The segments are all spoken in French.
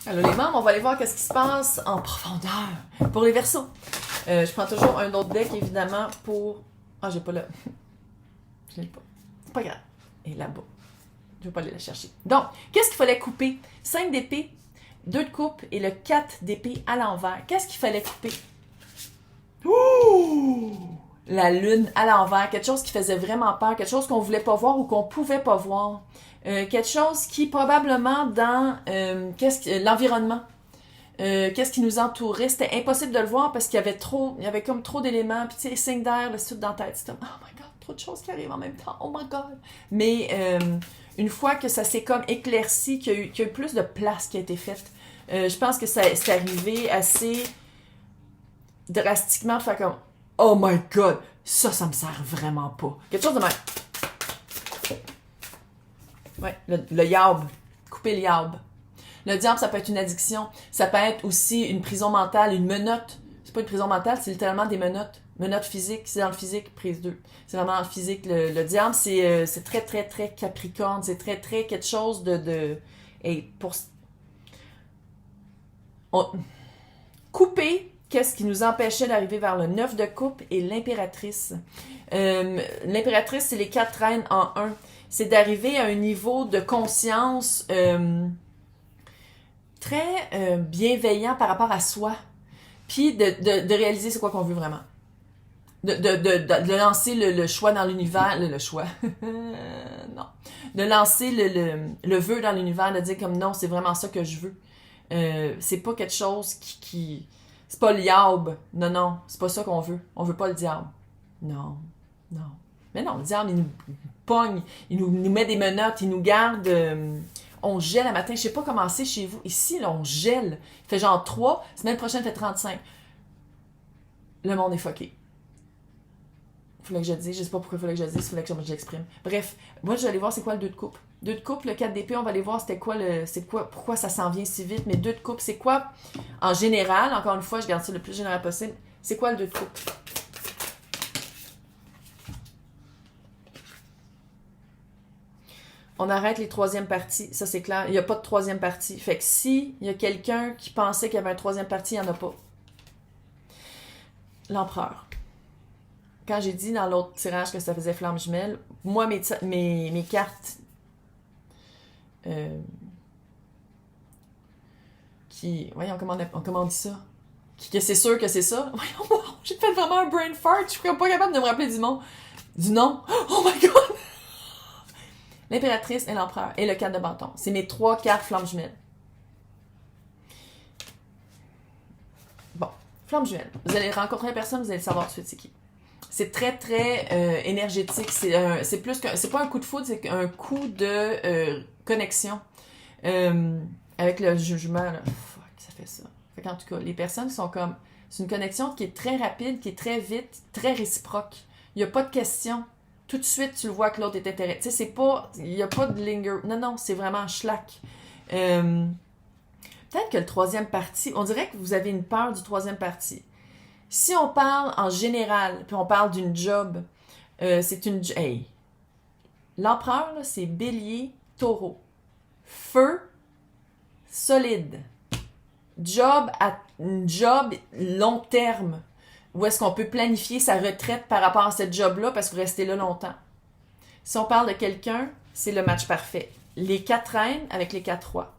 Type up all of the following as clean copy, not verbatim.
Alors les membres, on va aller voir qu'est-ce qui se passe en profondeur pour les Verseaux. Je prends toujours un autre deck, évidemment, pour... Ah, j'ai pas le... Je l'ai pas. C'est pas grave. Et là-bas. Je vais pas aller la chercher. Donc, qu'est-ce qu'il fallait couper? 5 d'épée, 2 de coupe et le 4 d'épée à l'envers. Qu'est-ce qu'il fallait couper? Ouh! La lune à l'envers. Quelque chose qui faisait vraiment peur. Quelque chose qu'on voulait pas voir ou qu'on pouvait pas voir. Quelque chose qui, probablement, dans l'environnement, qu'est-ce qui nous entourait, c'était impossible de le voir parce qu'il y avait comme trop d'éléments. Puis, tu sais, les signes d'air, le sud dans la tête, c'était comme, oh my god, trop de choses qui arrivent en même temps. Oh my god! Mais, une fois que ça s'est comme éclairci, qu'il y a eu plus de place qui a été faite, je pense que c'est arrivé assez drastiquement de faire comme, oh my god, ça me sert vraiment pas. Quelque chose de même. Ouais, le yaob. Couper le yaob. Le diable, ça peut être une addiction. Ça peut être aussi une prison mentale, une menotte. C'est pas une prison mentale, c'est littéralement des menottes. Menottes physiques, c'est dans le physique, prise 2. C'est vraiment dans le physique. Le diable, c'est très, très, très capricorne. C'est très, très quelque chose de... Et pour... Couper, qu'est-ce qui nous empêchait d'arriver vers le 9 de coupe et l'impératrice. L'impératrice, c'est les 4 reines en un. C'est d'arriver à un niveau de conscience très bienveillant par rapport à soi. Puis de réaliser c'est quoi qu'on veut vraiment. De lancer le choix dans l'univers. Le choix. Non. De lancer le vœu dans l'univers, de dire comme non, c'est vraiment ça que je veux. C'est pas quelque chose qui c'est pas le diable. Non, c'est pas ça qu'on veut. On veut pas le diable. Non. Mais non, le diable, il nous pogne, il nous met des menottes, il nous garde... on gèle à matin. Je sais pas comment c'est chez vous. Ici, là, on gèle. Il fait genre 3. Semaine prochaine, il fait 35. Le monde est fucké. Fallait que je le dise. Je sais pas pourquoi il fallait que je le dise. Il fallait que je l'exprime. Bref, moi, je vais aller voir c'est quoi le 2 de coupe. 2 de coupe, le 4 d'épée, on va aller voir c'était quoi pourquoi ça s'en vient si vite. Mais 2 de coupe, c'est quoi en général? Encore une fois, je garde ça le plus général possible. C'est quoi le 2 de coupe? On arrête les troisièmes parties, ça c'est clair. Il n'y a pas de troisième partie. Fait que si il y a quelqu'un qui pensait qu'il y avait un troisième partie, il n'y en a pas. L'empereur. Quand j'ai dit dans l'autre tirage que ça faisait flamme jumelle, moi mes cartes voyons comment on dit ça? Que c'est sûr que c'est ça? Voyons, j'ai fait vraiment un brain fart, je suis pas capable de me rappeler du nom. Oh my god! L'impératrice et l'empereur et le 4 de bâton. C'est mes 3 cartes flammes jumelles. Bon, flammes jumelles. Vous allez rencontrer la personne, vous allez savoir tout de suite c'est qui. C'est très, très énergétique. C'est plus que... C'est pas un coup de foudre, c'est un coup de connexion. Avec le jugement, là. Fuck, ça fait ça. Fait qu'en tout cas, les personnes sont comme... C'est une connexion qui est très rapide, qui est très vite, très réciproque. Il n'y a pas de question. Tout de suite, tu le vois que l'autre est intéressé. Tu sais, c'est pas... Il n'y a pas de linger. Non, c'est vraiment schlack. Peut-être que le troisième parti... On dirait que vous avez une peur du troisième parti. Si on parle en général, puis on parle d'une job, c'est une... Hey! L'empereur, là, c'est bélier, taureau. Feu, solide. Job long terme. Où est-ce qu'on peut planifier sa retraite par rapport à ce job-là parce que vous restez là longtemps. Si on parle de quelqu'un, c'est le match parfait. Les 4 reines avec les 4 rois.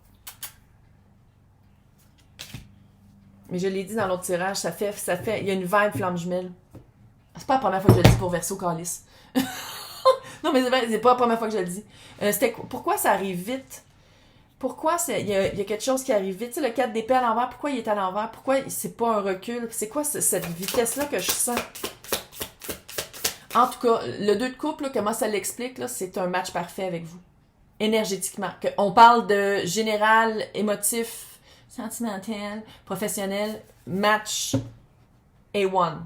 Mais je l'ai dit dans l'autre tirage, ça fait, il y a une vibe flamme jumelle. C'est pas la première fois que je le dis pour Verseau Calice. Non, mais c'est pas la première fois que je le dis. Pourquoi ça arrive vite? Pourquoi il y a quelque chose qui arrive vite? Tu sais, le 4 d'épée à l'envers, pourquoi il est à l'envers? Pourquoi c'est pas un recul? C'est quoi cette vitesse-là que je sens? En tout cas, le 2 de coupe, là, comment ça l'explique, là, c'est un match parfait avec vous. Énergétiquement. On parle de général, émotif, sentimental, professionnel, match A1.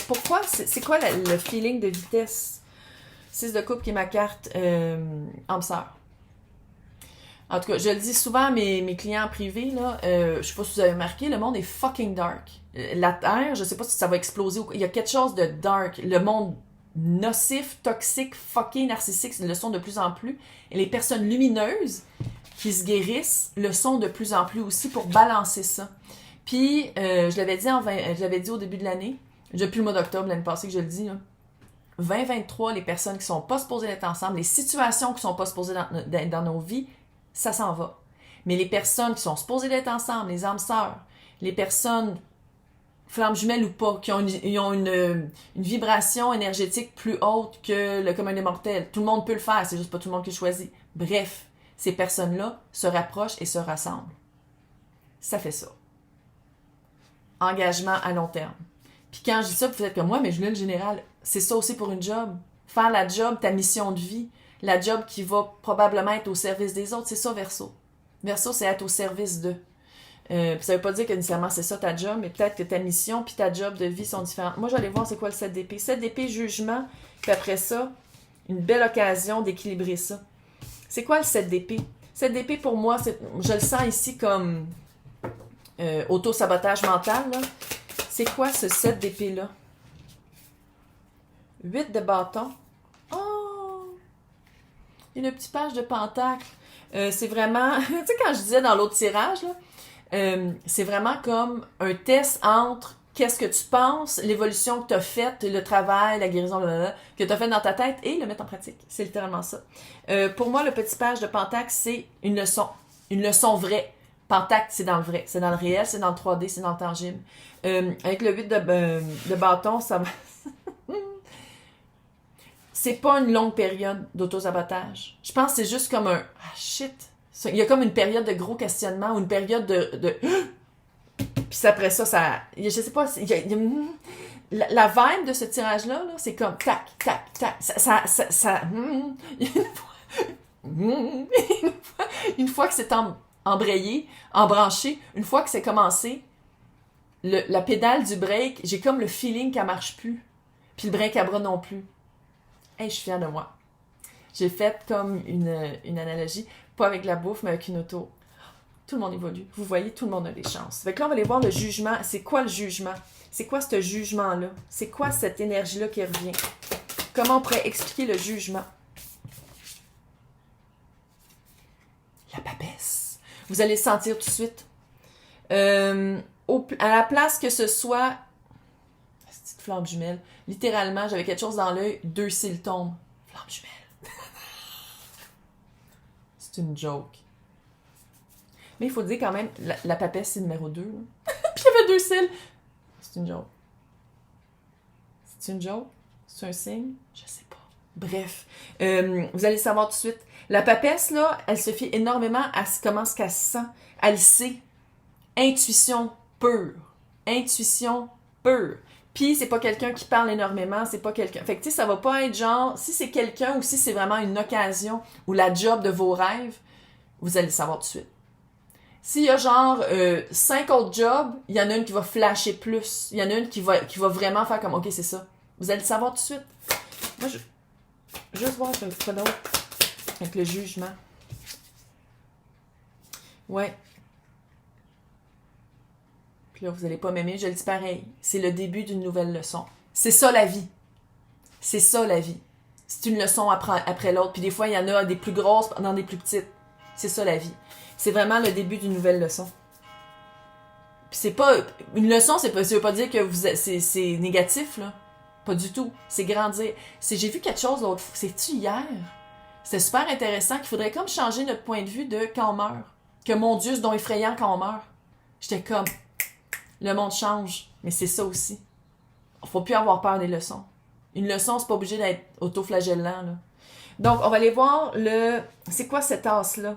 Pourquoi? C'est quoi le feeling de vitesse? 6 de coupe qui est ma carte âme sœur. En tout cas, je le dis souvent à mes clients privés, là, je sais pas si vous avez remarqué, le monde est fucking dark. La Terre, je sais pas si ça va exploser ou quoi. Il y a quelque chose de dark. Le monde nocif, toxique, fucking narcissique, le sont de plus en plus. Et les personnes lumineuses qui se guérissent le sont de plus en plus aussi pour balancer ça. Puis, je l'avais dit au début de l'année, depuis le mois d'octobre, l'année passée que je le dis, là, 2023, les personnes qui sont pas supposées d'être ensemble, les situations qui sont pas supposées d'être dans nos vies, ça s'en va. Mais les personnes qui sont supposées d'être ensemble, les âmes sœurs, les personnes flammes jumelles ou pas, qui ont une vibration énergétique plus haute que le commun des mortels. Tout le monde peut le faire, c'est juste pas tout le monde qui choisit. Bref, ces personnes-là se rapprochent et se rassemblent. Ça fait ça. Engagement à long terme. Puis quand je dis ça, vous êtes comme moi, mais Julie, le général, c'est ça aussi pour une job. Faire la job, ta mission de vie, la job qui va probablement être au service des autres, c'est ça Verseau. Verseau, c'est être au service d'eux. Ça veut pas dire que nécessairement c'est ça ta job, mais peut-être que ta mission puis ta job de vie sont différentes. Moi, j'allais voir c'est quoi le 7 d'épée. 7 d'épée, jugement, puis après ça, une belle occasion d'équilibrer ça. C'est quoi le 7 d'épée? 7 d'épée, pour moi, je le sens ici comme auto-sabotage mental. Là. C'est quoi ce 7 d'épée-là? 8 de bâton. Oh! Il y a une petite page de pentacle. C'est vraiment... tu sais, quand je disais dans l'autre tirage, là, c'est vraiment comme un test entre qu'est-ce que tu penses, l'évolution que tu as faite, le travail, la guérison, que tu as fait dans ta tête et le mettre en pratique. C'est littéralement ça. Pour moi, le petit page de pentacle, c'est une leçon. Une leçon vraie. Pentacle, c'est dans le vrai. C'est dans le réel, c'est dans le 3D, c'est dans le tangible. Avec le 8 de bâton, ça va... c'est pas une longue période d'auto-sabotage. Je pense que c'est juste comme un... Ah, shit! Il y a comme une période de gros questionnement ou une période de... Puis après ça, je sais pas, la vibe de ce tirage-là, là, c'est comme tac, tac, tac. Une fois que c'est embrayé, embranché, une fois que c'est commencé, la pédale du break, j'ai comme le feeling qu'elle marche plus. Puis le break à bras non plus. Hey, je suis fière de moi. J'ai fait comme une analogie, pas avec la bouffe, mais avec une auto. Tout le monde évolue. Vous voyez, tout le monde a des chances. Fait que là, on va aller voir le jugement. C'est quoi le jugement? C'est quoi ce jugement-là? C'est quoi cette énergie-là qui revient? Comment on pourrait expliquer le jugement? La papesse. Vous allez le sentir tout de suite. À la place que ce soit... Petite flamme jumelle. Littéralement, j'avais quelque chose dans l'œil, 2 cils tombent. Flamme jumelle. C'est une joke. Mais il faut dire quand même, la papesse, c'est numéro 2. Puis il y avait 2 cils. C'est une joke. C'est une joke? C'est un signe? Je sais pas. Bref, vous allez savoir tout de suite. La papesse, là, elle se fie énormément à comment ce qu'elle se sent. Elle sait. Intuition pure. Intuition pure. Puis c'est pas quelqu'un qui parle énormément, c'est pas quelqu'un... Fait que tu sais, ça va pas être genre... Si c'est quelqu'un ou si c'est vraiment une occasion ou la job de vos rêves, vous allez le savoir tout de suite. S'il y a genre 5 autres jobs, il y en a une qui va flasher plus. Il y en a une qui va vraiment faire comme « Ok, c'est ça. » Vous allez le savoir tout de suite. Moi, juste voir quoi d'autre avec le jugement. Ouais. Puis là, vous allez pas m'aimer, je le dis pareil. C'est le début d'une nouvelle leçon. C'est ça la vie. C'est ça la vie. C'est une leçon après l'autre. Puis des fois, il y en a des plus grosses dans des plus petites. C'est ça la vie. C'est vraiment le début d'une nouvelle leçon. Puis c'est pas... Une leçon, ça veut pas dire que c'est négatif, là. Pas du tout. C'est grandir. J'ai vu quelque chose l'autre fois. C'est-tu hier? C'était super intéressant qu'il faudrait comme changer notre point de vue de quand on meurt. Que mon Dieu, c'est donc effrayant quand on meurt. J'étais comme... Le monde change. Mais c'est ça aussi. Faut plus avoir peur des leçons. Une leçon, c'est pas obligé d'être autoflagellant, là. Donc, on va aller voir c'est quoi cette tasse-là?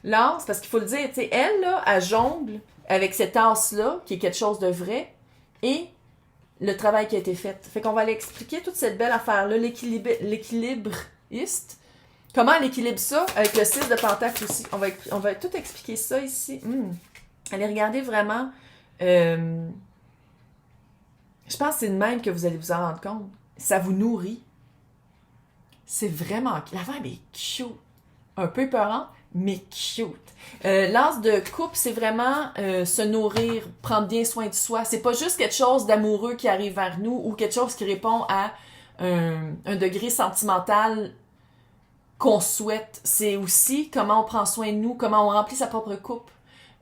L'as, parce qu'il faut le dire, tu sais, elle, là, elle jongle avec cette tasse-là, qui est quelque chose de vrai, et le travail qui a été fait. Fait qu'on va aller expliquer toute cette belle affaire-là, l'équilibriste. Comment elle équilibre ça avec le 6 de pentacle aussi. On va tout expliquer ça ici. Allez regarder vraiment. Je pense que c'est de même que vous allez vous en rendre compte. Ça vous nourrit. C'est vraiment... La vibe est cute. Un peu épeurante, mais cute. L'as de coupe, c'est vraiment se nourrir, prendre bien soin de soi. C'est pas juste quelque chose d'amoureux qui arrive vers nous ou quelque chose qui répond à un degré sentimental qu'on souhaite. C'est aussi comment on prend soin de nous, comment on remplit sa propre coupe.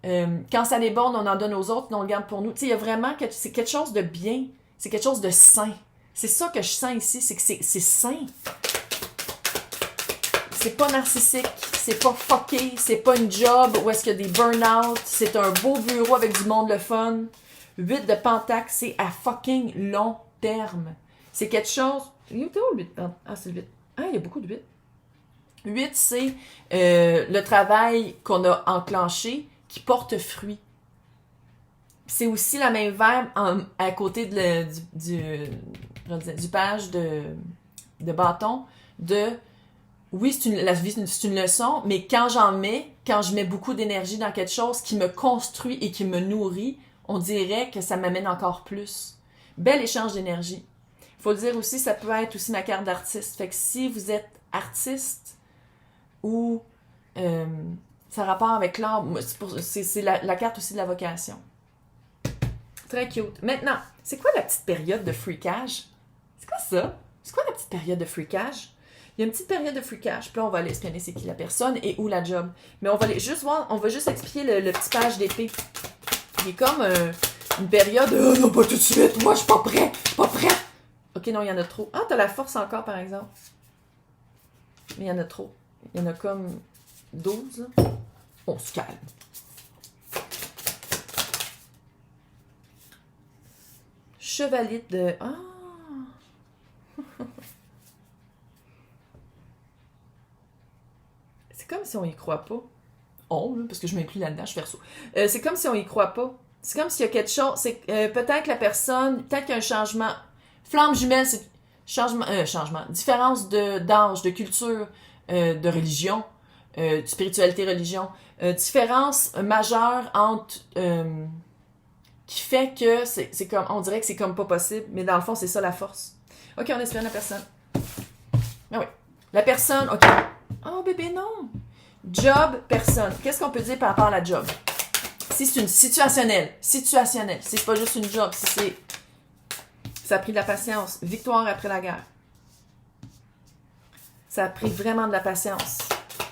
Quand ça déborde, on en donne aux autres, on le garde pour nous. Tu sais, il y a vraiment, c'est quelque chose de bien, c'est quelque chose de sain. C'est ça que je sens ici, c'est que c'est sain. C'est pas narcissique, c'est pas fucké, c'est pas une job où est-ce qu'il y a des burn-out, c'est un beau bureau avec du monde le fun. 8 de pentacle, c'est à fucking long terme. C'est quelque chose... Il était où le 8 de pentacle? Ah, c'est le 8. Ah, il y a beaucoup de 8. 8, c'est le travail qu'on a enclenché qui porte fruit. C'est aussi la même verbe à côté du page de bâton de oui, la vie c'est une leçon, mais quand je mets beaucoup d'énergie dans quelque chose qui me construit et qui me nourrit, on dirait que ça m'amène encore plus. Bel échange d'énergie. Il faut le dire aussi, ça peut être aussi ma carte d'artiste. Fait que si vous êtes artiste ou ça a rapport avec l'art, c'est la carte aussi de la vocation. Très cute. Maintenant, c'est quoi la petite période de freakage? C'est quoi ça? C'est quoi la petite période de freakage? Il y a une petite période de freakage, puis là, on va aller espionner c'est qui la personne et où la job. Mais on va aller juste voir, on va juste expliquer le petit page d'épée. Il est comme une période oh non, pas tout de suite, moi, je suis pas prêt, pas prêt. Ok, non, il y en a trop. Ah, t'as la force encore, par exemple. Mais il y en a trop. Il y en a comme 12, là. On se calme. Chevalier de... Ah! C'est comme si on y croit pas. Parce que je m'inclus là-dedans, je fais Verseau. C'est comme si on y croit pas. C'est comme s'il y a quelque chose... C'est peut-être que la personne... Peut-être qu'il y a un changement. Flamme jumelle, c'est... Changement. Différence d'âge, de culture, de religion, de spiritualité, religion. Différence majeure entre... qui fait que c'est comme... On dirait que c'est comme pas possible, mais dans le fond, c'est ça la force. Ok, on espionne la personne. Ah oui. La personne, ok. Oh bébé, non. Job, personne. Qu'est-ce qu'on peut dire par rapport à la job? Si c'est une situationnelle. C'est pas juste une job. Si c'est... Ça a pris de la patience. Victoire après la guerre. Ça a pris vraiment de la patience.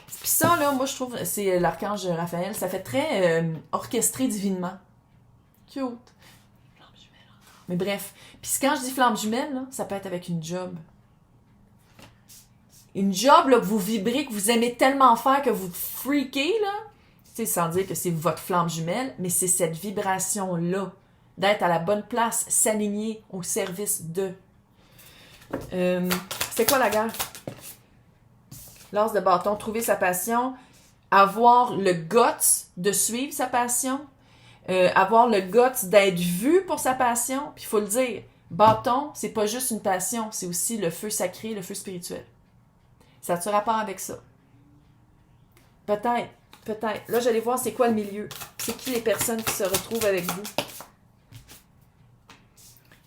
Puis ça, là, moi, je trouve, c'est l'archange Raphaël, ça fait très orchestré divinement. Cute. Flamme jumelle. Mais bref. Puis quand je dis flamme jumelle, là, ça peut être avec une job. Une job, là, que vous vibrez, que vous aimez tellement faire, que vous freakez, là. Tu sais, sans dire que c'est votre flamme jumelle, mais c'est cette vibration-là. D'être à la bonne place, s'aligner au service de. C'est quoi la guerre? L'as de bâton, trouver sa passion, avoir le guts de suivre sa passion, avoir le guts d'être vu pour sa passion, puis il faut le dire, bâton, c'est pas juste une passion, c'est aussi le feu sacré, le feu spirituel. Ça a-tu rapport avec ça? Peut-être. Là, j'allais voir c'est quoi le milieu. C'est qui les personnes qui se retrouvent avec vous?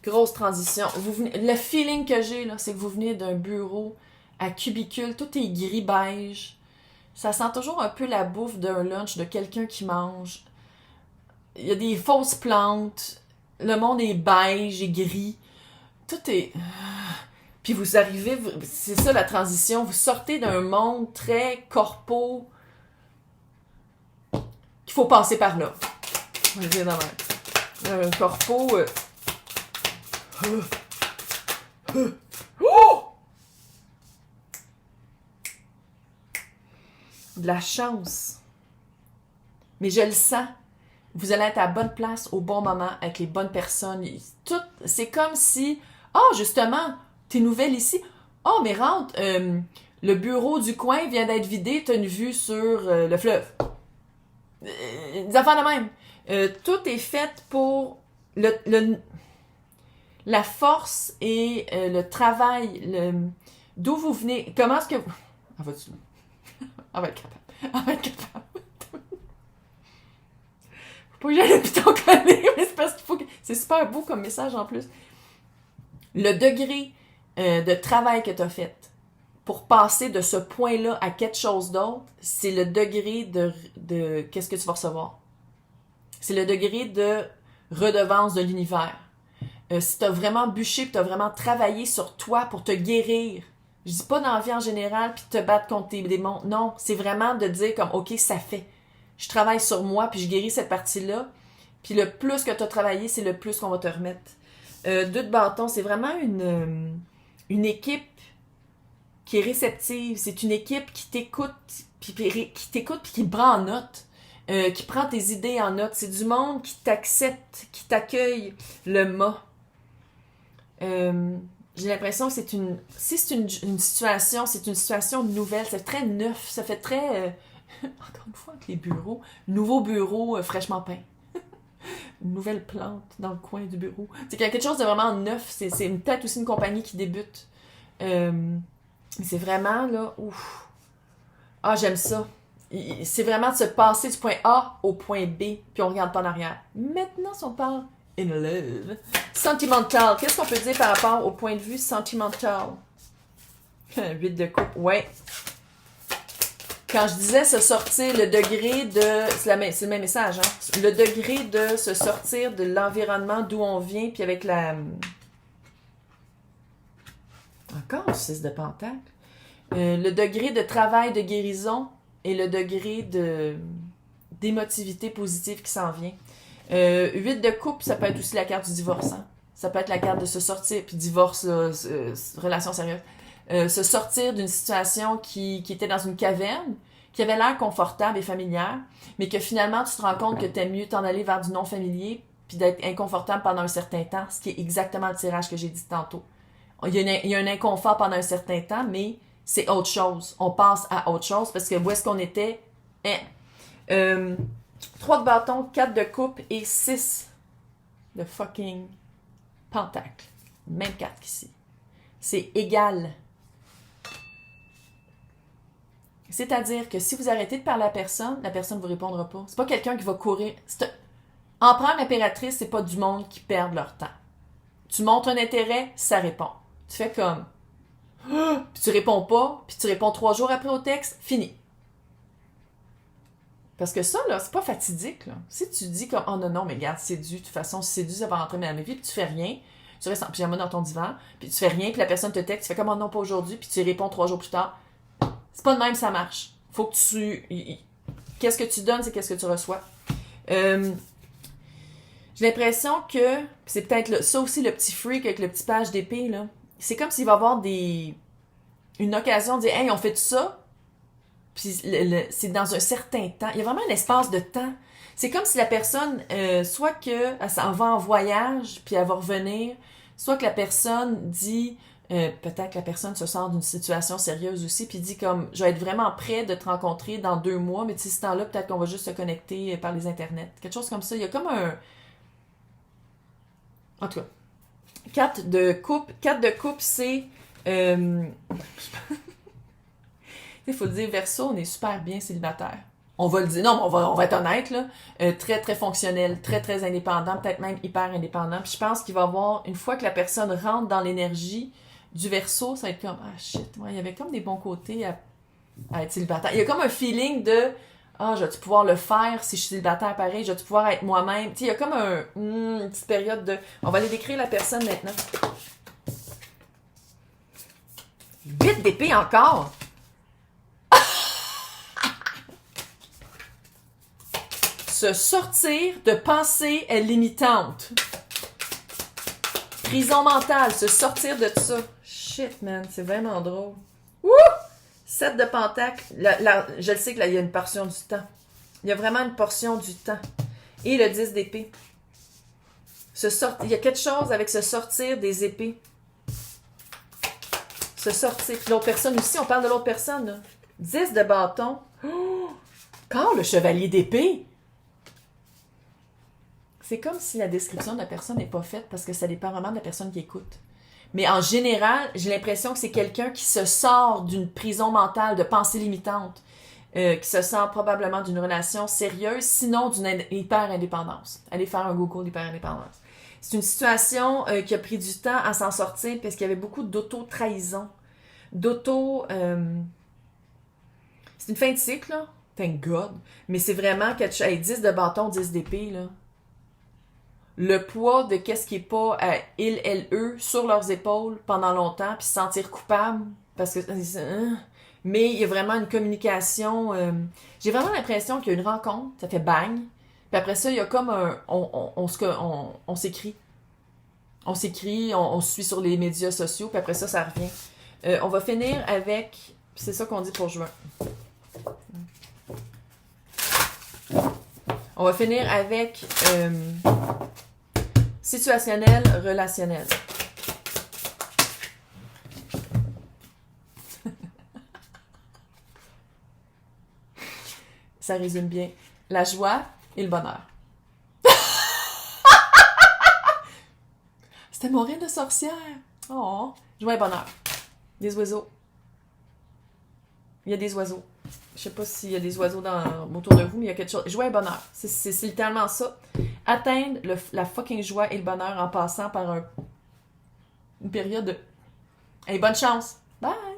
Grosse transition. Le feeling que j'ai, là, c'est que vous venez d'un bureau à cubicule, tout est gris-beige. Ça sent toujours un peu la bouffe d'un lunch de quelqu'un qui mange. Il y a des fausses plantes. Le monde est beige et gris. Tout est... Puis vous arrivez... C'est ça la transition. Vous sortez d'un monde très corpo qu'il faut passer par là. On va le dire un corpo... De la chance. Mais je le sens. Vous allez être à la bonne place au bon moment avec les bonnes personnes. Tout, c'est comme si, justement, t'es nouvelle ici. Mais rentre, le bureau du coin vient d'être vidé, t'as une vue sur le fleuve. Des affaires de même. Tout est fait pour la force et le travail, d'où vous venez. Comment est-ce que... On va être capable. Faut pas que j'aille à l'hôpital collé, mais c'est parce qu'il faut que... C'est super beau comme message en plus. Le degré de travail que tu as fait pour passer de ce point-là à quelque chose d'autre, c'est le degré de qu'est-ce que tu vas recevoir. C'est le degré de redevance de l'univers. Si tu as vraiment bûché et tu as vraiment travaillé sur toi pour te guérir Je dis pas dans la vie en général, puis te battre contre tes démons. Non, c'est vraiment de dire comme, OK, ça fait. Je travaille sur moi, puis je guéris cette partie-là. Puis le plus que tu as travaillé, c'est le plus qu'on va te remettre. Deux de bâton, c'est vraiment une équipe qui est réceptive. C'est une équipe qui t'écoute, puis qui prend en note. Qui prend tes idées en note. C'est du monde qui t'accepte, qui t'accueille le mât. J'ai l'impression que si c'est une situation, c'est une situation nouvelle. C'est très neuf. Ça fait très... encore une fois, avec les bureaux. Nouveau bureau fraîchement peint. Une nouvelle plante dans le coin du bureau. C'est quelque chose de vraiment neuf. C'est peut-être aussi une compagnie qui débute. C'est vraiment, là... Ouf. Ah, j'aime ça. C'est vraiment de se passer du point A au point B, puis on regarde pas en arrière. Maintenant, si on parle in love. Sentimental. Qu'est-ce qu'on peut dire par rapport au point de vue sentimental? 8 de coupe, ouais. Quand je disais se sortir, le degré de... C'est le même message, hein? Le degré de se sortir de l'environnement d'où on vient, puis avec la... Encore 6 de pentacle. Le degré de travail de guérison et le degré d'émotivité positive qui s'en vient. 8 de coupe, ça peut être aussi la carte du divorce. Hein? Ça peut être la carte de se sortir, puis divorce, relation sérieuse. Se sortir d'une situation qui était dans une caverne, qui avait l'air confortable et familière, mais que finalement, tu te rends compte que t'aimes mieux t'en aller vers du non-familier, puis d'être inconfortable pendant un certain temps, ce qui est exactement le tirage que j'ai dit tantôt. Il y a un inconfort pendant un certain temps, mais c'est autre chose. On passe à autre chose, parce que où est-ce qu'on était? 3 de bâton, 4 de coupe et 6 de fucking pentacle. Même 4 qu'ici. C'est égal. C'est-à-dire que si vous arrêtez de parler à la personne ne vous répondra pas. C'est pas quelqu'un qui va courir. Empereur, impératrice, c'est pas du monde qui perd leur temps. Tu montres un intérêt, ça répond. Tu fais comme... Puis tu réponds pas, puis tu réponds 3 jours après au texte, fini. Parce que ça, là, c'est pas fatidique, là. Si tu dis comme, oh non, mais regarde, c'est dû, de toute façon, si c'est dû, ça va rentrer dans ma vie, puis tu fais rien, tu restes en pyjama dans ton divan, puis tu fais rien, puis la personne te texte, tu fais comme, oh non, pas aujourd'hui, puis tu y réponds 3 jours plus tard. C'est pas de même, ça marche. Faut que tu... Qu'est-ce que tu donnes, c'est qu'est-ce que tu reçois. J'ai l'impression que, c'est peut-être ça aussi, le petit freak avec le petit page d'épée, là. C'est comme s'il va y avoir une occasion de dire, hey, on fait tout ça, puis c'est dans un certain temps. Il y a vraiment un espace de temps. C'est comme si la personne, soit qu'elle s'en va en voyage, puis elle va revenir, soit que la personne dit, peut-être que la personne se sort d'une situation sérieuse aussi, puis dit comme, je vais être vraiment prêt de te rencontrer dans 2 mois, mais tu sais, ce temps-là, peut-être qu'on va juste se connecter par les internets. Quelque chose comme ça. Il y a comme un... En tout cas, 4 de coupe, c'est... Il faut le dire, Verseau, on est super bien célibataire. On va le dire, non, mais on va être honnête, là. Très, très fonctionnel, très, très indépendant, peut-être même hyper indépendant. Puis je pense qu'il va y avoir, une fois que la personne rentre dans l'énergie du Verseau, ça va être comme, ah shit, ouais, il y avait comme des bons côtés à être célibataire. Il y a comme un feeling de, ah, je vais-tu pouvoir le faire si je suis célibataire pareil, je vais-tu pouvoir être moi-même. Tu sais, il y a comme une petite période de... On va aller décrire la personne maintenant. 8 d'épée encore! Se sortir de pensées limitantes. Prison mentale, se sortir de ça. Shit, man, c'est vraiment drôle. Wouh! 7 de pentacle. Je le sais que là, il y a une portion du temps. Il y a vraiment une portion du temps. Et le 10 d'épée. Il y a quelque chose avec se sortir des épées. Se sortir. Puis l'autre personne aussi, on parle de l'autre personne, là. 10 de bâton. Oh! Encore le chevalier d'épée. C'est comme si la description de la personne n'est pas faite parce que ça dépend vraiment de la personne qui écoute. Mais en général, j'ai l'impression que c'est quelqu'un qui se sort d'une prison mentale, de pensée limitante, qui se sort probablement d'une relation sérieuse, sinon d'une hyper-indépendance. Allez faire un Google d'hyper-indépendance. C'est une situation qui a pris du temps à s'en sortir parce qu'il y avait beaucoup d'auto-trahison. C'est une fin de cycle, là. Thank God. Mais c'est vraiment quelque chose... Hey, 10 de bâton, 10 d'épée, là. Le poids de qu'est-ce qui est pas eux sur leurs épaules pendant longtemps, puis se sentir coupable parce que... mais il y a vraiment une communication... j'ai vraiment l'impression qu'il y a une rencontre, ça fait bang, puis après ça, il y a comme un... On s'écrit. On s'écrit, on se suit sur les médias sociaux, puis après ça, ça revient. On va finir avec... C'est ça qu'on dit pour juin. On va finir avec situationnel, relationnel. Ça résume bien. La joie et le bonheur. C'était mon rêve de sorcière. Oh, joie et bonheur. Des oiseaux. Il y a des oiseaux. Je sais pas s'il y a des oiseaux autour de vous, mais il y a quelque chose. Joie et bonheur. C'est littéralement ça. Atteindre la fucking joie et le bonheur en passant par une période de... Hey, bonne chance! Bye!